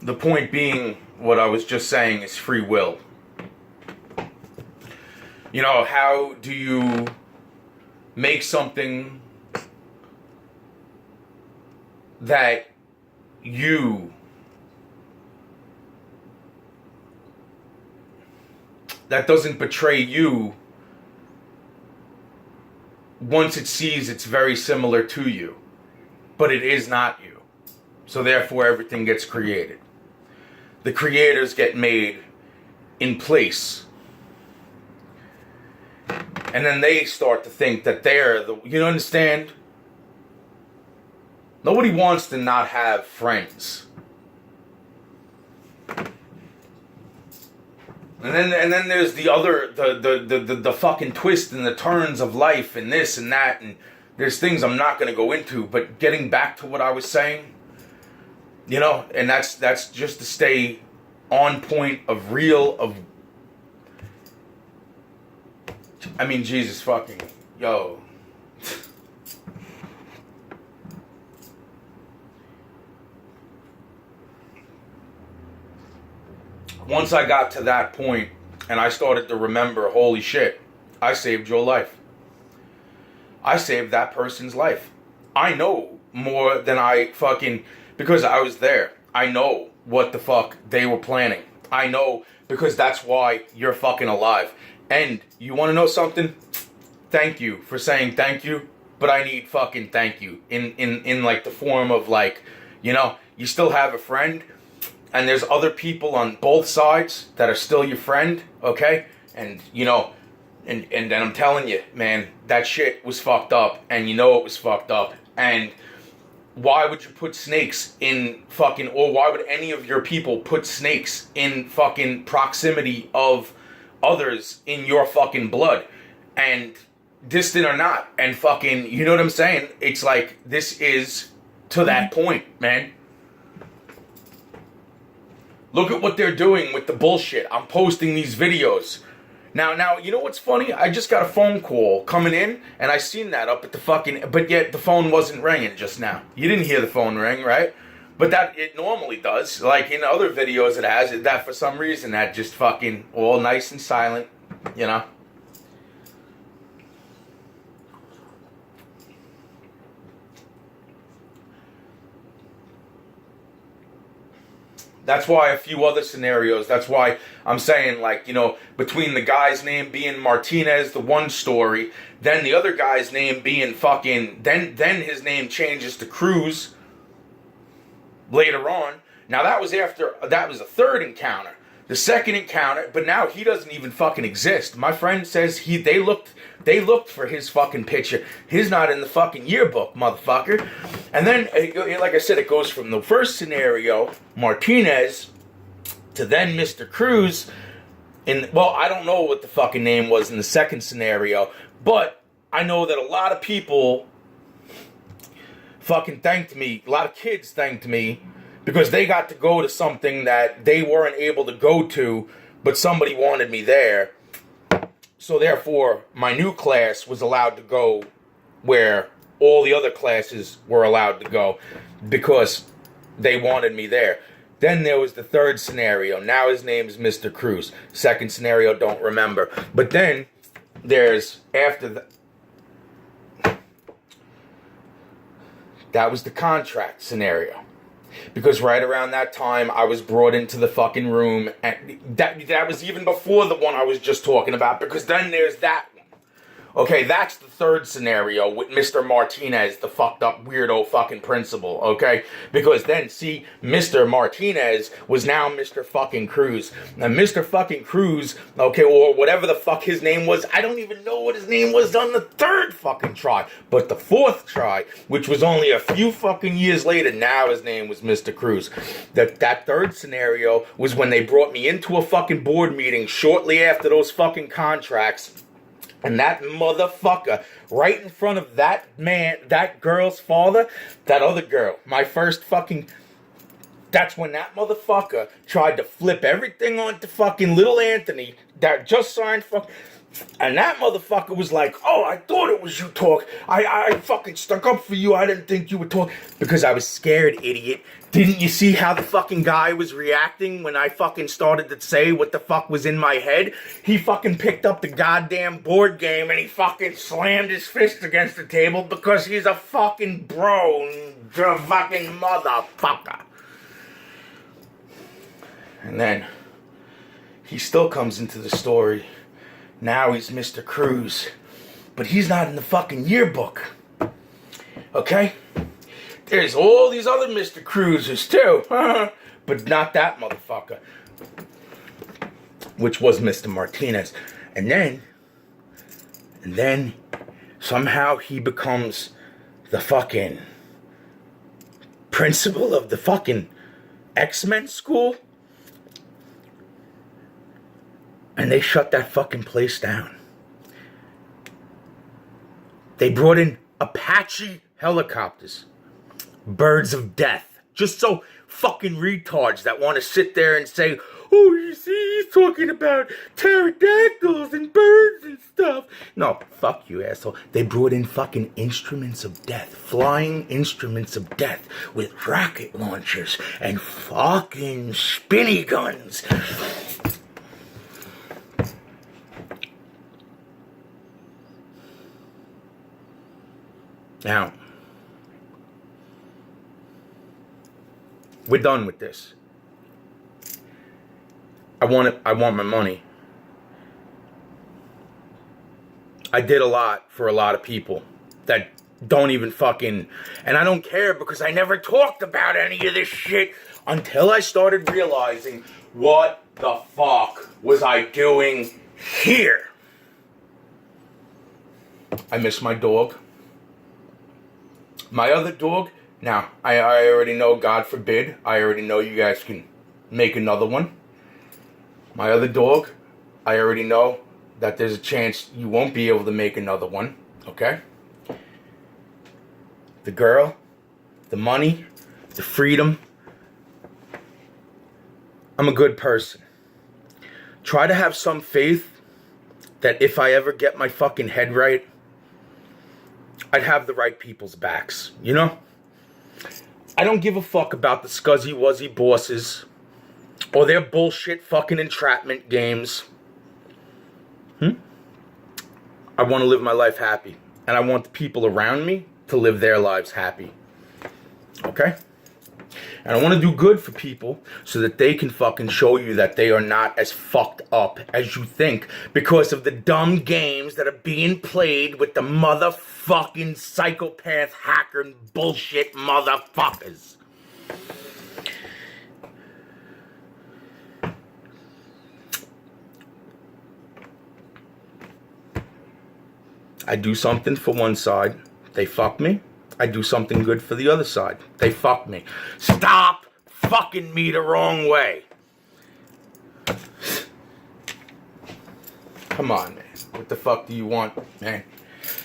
the point being, what I was just saying is free will. You know, how do you make something that doesn't betray you once it sees it's very similar to you, but it is not you. So therefore everything gets created. The creators get made in place. And then they start to think that they're the, you understand? Nobody wants to not have friends. And then there's the other, the fucking twist and the turns of life and this and that, and there's things I'm not going to go into, but getting back to what I was saying, you know, and that's just to stay on point of real, of, I mean, Jesus fucking, yo. Once I got to that point and I started to remember, holy shit, I saved your life. I saved that person's life. I know more than I fucking, because I was there. I know what the fuck they were planning. I know because that's why you're fucking alive. And you want to know something? Thank you for saying thank you, but I need fucking thank you in like the form of like, you know, you still have a friend. And there's other people on both sides that are still your friend, okay? And, you know, and I'm telling you, man, that shit was fucked up. And you know it was fucked up. And why would you put snakes in fucking, or why would any of your people put snakes in fucking proximity of others in your fucking blood? And distant or not. And fucking, you know what I'm saying? It's like, this is to that point, man. Look at what they're doing with the bullshit. I'm posting these videos. Now, you know what's funny? I just got a phone call coming in, and I seen that up at the fucking, but yet the phone wasn't ringing just now. You didn't hear the phone ring, right? But that, it normally does. Like in other videos it has, that for some reason, that just fucking all nice and silent, you know? That's why a few other scenarios, that's why I'm saying, like, you know, between the guy's name being Martinez, the one story, then the other guy's name being fucking, then his name changes to Cruz later on. Now that was the third encounter. The second encounter, but now he doesn't even fucking exist. My friend says they looked for his fucking picture. He's not in the fucking yearbook, motherfucker. And then, like I said, it goes from the first scenario, Martinez, to then Mr. Cruz. Well, I don't know what the fucking name was in the second scenario, but I know that a lot of people fucking thanked me. A lot of kids thanked me. Because they got to go to something that they weren't able to go to, but somebody wanted me there. So therefore, my new class was allowed to go where all the other classes were allowed to go because they wanted me there. Then there was the third scenario. Now his name is Mr. Cruz. Second scenario, don't remember. But then there's after that was the contract scenario. Because right around that time, I was brought into the fucking room. And that was even before the one I was just talking about. Because then there's that one. Okay, that's the third scenario with Mr. Martinez, the fucked up weirdo fucking principal, okay? Because then, see, Mr. Martinez was now Mr. fucking Cruz. Now, Mr. fucking Cruz, okay, or whatever the fuck his name was, I don't even know what his name was on the third fucking try. But the fourth try, which was only a few fucking years later, now his name was Mr. Cruz. That third scenario was when they brought me into a fucking board meeting shortly after those fucking contracts. And that motherfucker, right in front of that man, that girl's father, that other girl, my first fucking... That's when that motherfucker tried to flip everything onto fucking little Anthony that just signed And that motherfucker was like, oh, I thought it was you talk. I fucking stuck up for you. I didn't think you would talk. Because I was scared, idiot. Didn't you see how the fucking guy was reacting when I fucking started to say what the fuck was in my head? He fucking picked up the goddamn board game and he fucking slammed his fist against the table because he's a fucking bro. The fucking motherfucker. And then he still comes into the story. Now he's Mr. Cruz. But he's not in the fucking yearbook. Okay? There's all these other Mr. Cruzes too. But not that motherfucker. Which was Mr. Martinez. And then somehow he becomes the fucking principal of the fucking X-Men school. And they shut that fucking place down. They brought in Apache helicopters. Birds of death. Just so fucking retards that want to sit there and say, oh, you see, he's talking about pterodactyls and birds and stuff. No, fuck you, asshole. They brought in fucking instruments of death. Flying instruments of death with rocket launchers and fucking spinny guns. Now, we're done with this. I want my money. I did a lot for a lot of people that don't even fucking... And I don't care because I never talked about any of this shit until I started realizing what the fuck was I doing here. I miss my dog. My other dog, now, I already know, God forbid, I already know you guys can make another one. My other dog, I already know that there's a chance you won't be able to make another one, okay? The girl, the money, the freedom. I'm a good person. Try to have some faith that if I ever get my fucking head right, I'd have the right people's backs, you know? I don't give a fuck about the scuzzy-wuzzy bosses or their bullshit fucking entrapment games. I want to live my life happy. And I want the people around me to live their lives happy. Okay? And I want to do good for people so that they can fucking show you that they are not as fucked up as you think because of the dumb games that are being played with the motherfucking psychopath hacker bullshit motherfuckers. I do something for one side, they fuck me. I do something good for the other side, they fuck me. Stop fucking me the wrong way. Come on, man. What the fuck do you want, man?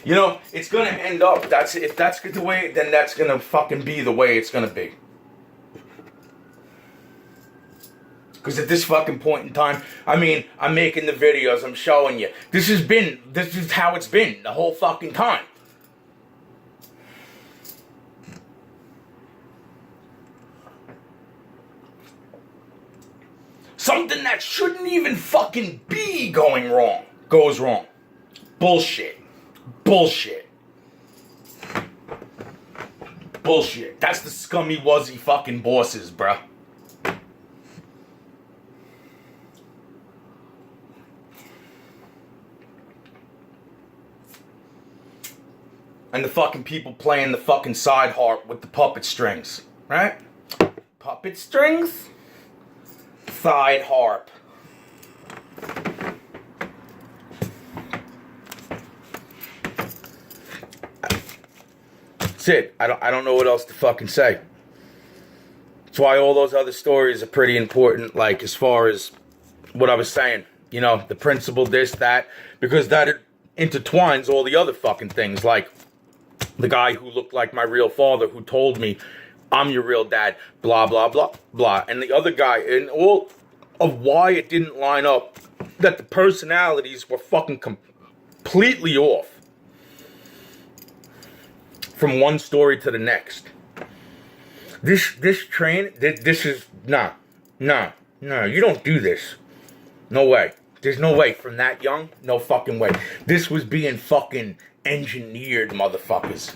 You know, it's gonna end up, if that's the way, then that's gonna fucking be the way it's gonna be. Because at this fucking point in time, I mean, I'm making the videos, I'm showing you. This is how it's been the whole fucking time. Something that shouldn't even fucking be going wrong goes wrong. Bullshit. Bullshit. Bullshit. That's the scummy wuzzy fucking bosses, bruh. And the fucking people playing the fucking side harp with the puppet strings. Right? Puppet strings? Side harp. That's it. I don't know what else to fucking say. That's why all those other stories are pretty important, like as far as what I was saying. You know, the principle, this, that, because that intertwines all the other fucking things, like the guy who looked like my real father who told me, I'm your real dad, blah, blah, blah, blah. And the other guy, and all of why it didn't line up that the personalities were fucking completely off from one story to the next. This train, this is, nah, you don't do this. No way. There's no way. From that young, no fucking way. This was being fucking engineered, motherfuckers.